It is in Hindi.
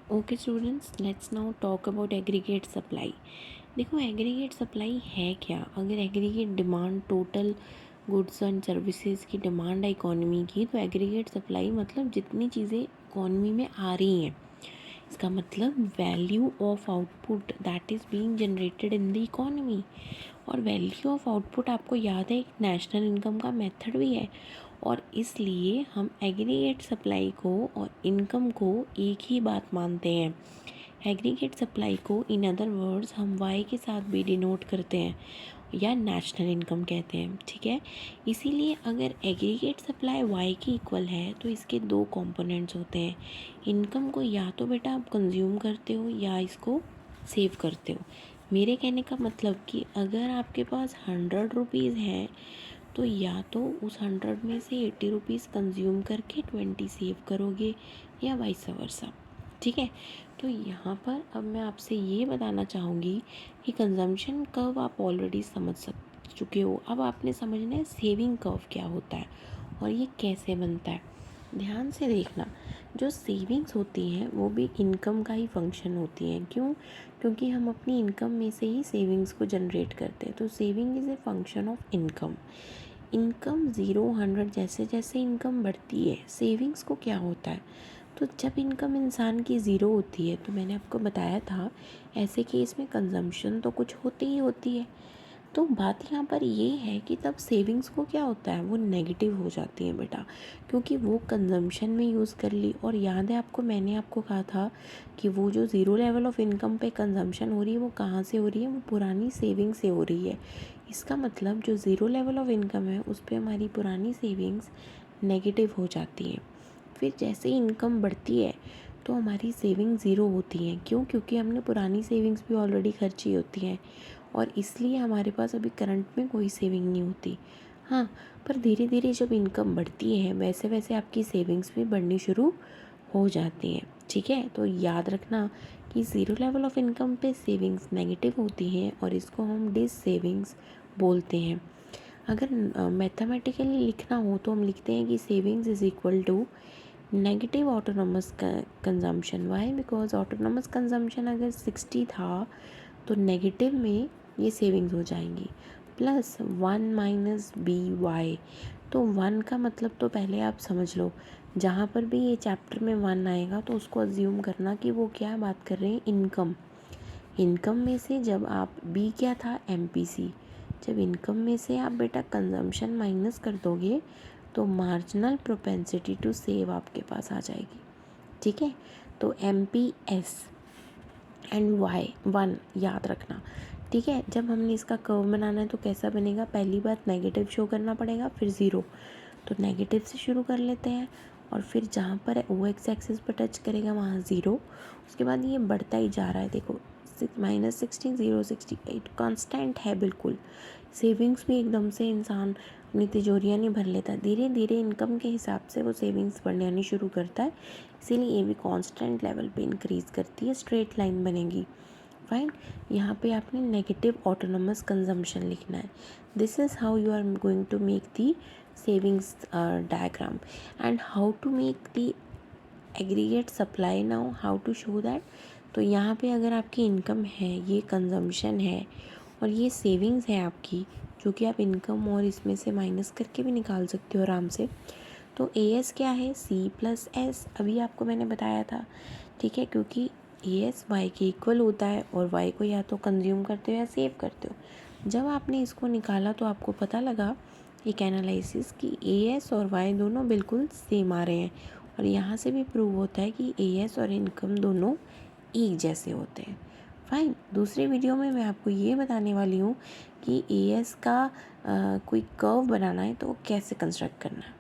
Okay students, let's now talk about aggregate supply. देखो एग्रीगेट सप्लाई है क्या। अगर aggregate demand total goods and services की डिमांड है इकोनॉमी की, तो एग्रीगेट सप्लाई मतलब जितनी चीज़ें इकोनॉमी में आ रही हैं, इसका मतलब value of output that is being generated in the economy. और वैल्यू ऑफ आउटपुट आपको याद है एक नेशनल इनकम का मेथड भी है, और इसलिए हम एग्रीगेट सप्लाई को और इनकम को एक ही बात मानते हैं। एग्रीगेट सप्लाई को इन अदर वर्ड्स हम वाई के साथ भी डिनोट करते हैं या नेशनल इनकम कहते हैं, ठीक है। इसीलिए अगर एग्रीगेट सप्लाई वाई की इक्वल है तो इसके दो कंपोनेंट्स होते हैं। इनकम को या तो बेटा आप कंज्यूम करते हो या इसको सेव करते हो। मेरे कहने का मतलब कि अगर आपके पास 100 रुपीज़ हैं तो या तो उस 100 में से 80 रुपीज़ कंज्यूम करके 20 सेव करोगे या वाइस वर्सा, ठीक है। तो यहाँ पर अब मैं आपसे ये बताना चाहूँगी कि कंजम्पशन कर्व आप ऑलरेडी समझ चुके हो। अब आपने समझना है सेविंग कर्व क्या होता है और ये कैसे बनता है। ध्यान से देखना, जो सेविंग्स होती हैं वो भी इनकम का ही फंक्शन होती हैं। क्यों? क्योंकि हम अपनी इनकम में से ही सेविंग्स को जनरेट करते हैं। तो saving is a function of income. Income 0 100 जैसे जैसे इनकम बढ़ती है, सेविंग्स को क्या होता है, तो जब इनकम इंसान की ज़ीरो होती है, तो मैंने आपको बताया था ऐसे केस में कंजम्पशन तो कुछ होती ही होती है। तो बात यहाँ पर ये है कि तब सेविंग्स को क्या होता है, वो नेगेटिव हो जाती है बेटा, क्योंकि वो कंजम्पशन में यूज़ कर ली। और याद है आपको, मैंने आपको कहा था कि वो जो ज़ीरो लेवल ऑफ इनकम पे कंजम्पशन हो रही है वो कहाँ से हो रही है, वो पुरानी सेविंग से हो रही है। इसका मतलब जो ज़ीरो लेवल ऑफ इनकम है उस पर हमारी पुरानी सेविंग्स नेगेटिव हो जाती हैं। फिर जैसे ही इनकम बढ़ती है तो हमारी सेविंग ज़ीरो होती हैं। क्यों? क्योंकि हमने पुरानी सेविंग्स भी ऑलरेडी खर्ची होती हैं और इसलिए हमारे पास अभी करंट में कोई सेविंग नहीं होती। हाँ, पर धीरे धीरे जब इनकम बढ़ती है वैसे वैसे आपकी सेविंग्स भी बढ़नी शुरू हो जाती हैं, ठीक है। तो याद रखना कि ज़ीरो लेवल ऑफ इनकम पे सेविंग्स नेगेटिव होती हैं और इसको हम डिस सेविंग्स बोलते हैं। अगर मैथमेटिकली लिखना हो तो हम लिखते हैं कि savings is equal to negative autonomous consumption. Why? Because autonomous consumption अगर 60 था तो नेगेटिव में ये सेविंग्स हो जाएंगी, प्लस 1 माइनस बी वाई। तो 1 का मतलब तो पहले आप समझ लो, जहाँ पर भी ये चैप्टर में 1 आएगा तो उसको अज्यूम करना कि वो क्या बात कर रहे हैं, इनकम। इनकम में से जब आप बी क्या था, एमपीसी, जब इनकम में से आप बेटा कंजम्पशन माइनस कर दोगे तो मार्जिनल प्रोपेंसिटी टू सेव आपके पास आ जाएगी, ठीक है। तो एमपीएस एंड वाई 1 याद रखना, ठीक है। जब हमने इसका कर्व बनाना है तो कैसा बनेगा, पहली बात नेगेटिव शो करना पड़ेगा, फिर ज़ीरो। तो नेगेटिव से शुरू कर लेते हैं और फिर जहाँ पर ओ एक्स एक्सिस पर टच करेगा वहाँ ज़ीरो, उसके बाद ये बढ़ता ही जा रहा है। देखो -60 0 68 कांस्टेंट है बिल्कुल। सेविंग्स भी एकदम से इंसान अपनी तिजोरियाँ नहीं भर लेता, धीरे धीरे इनकम के हिसाब से वो सेविंग्स बढ़ने शुरू करता है। इसीलिए ये भी कांस्टेंट लेवल पे इंक्रीज़ करती है, स्ट्रेट लाइन बनेगी। फाइन, यहाँ पे आपने नेगेटिव ऑटोनॉमस कंजम्पशन लिखना है। This is how you are going to make the savings diagram and how to make the aggregate supply. Now how to show that. तो यहाँ पे अगर आपकी इनकम है, ये कंजम्पशन है और ये सेविंग्स है आपकी, जो कि आप इनकम और इसमें से माइनस करके भी निकाल सकते हो आराम से। तो ए एस क्या है, सी प्लस एस, अभी आपको मैंने बताया था, ठीक है। क्योंकि ए एस वाई के इक्वल होता है और वाई को या तो कंज्यूम करते हो या सेव करते हो। जब आपने इसको निकाला तो आपको पता लगा एक एनालिसिस कि ए एस और वाई दोनों बिल्कुल सेम आ रहे हैं, और यहाँ से भी प्रूव होता है कि ए एस और इनकम दोनों एक जैसे होते हैं। फाइन, दूसरे वीडियो में मैं आपको ये बताने वाली हूँ कि ए एस का कोई कर्व बनाना है तो कैसे कंस्ट्रक्ट करना है।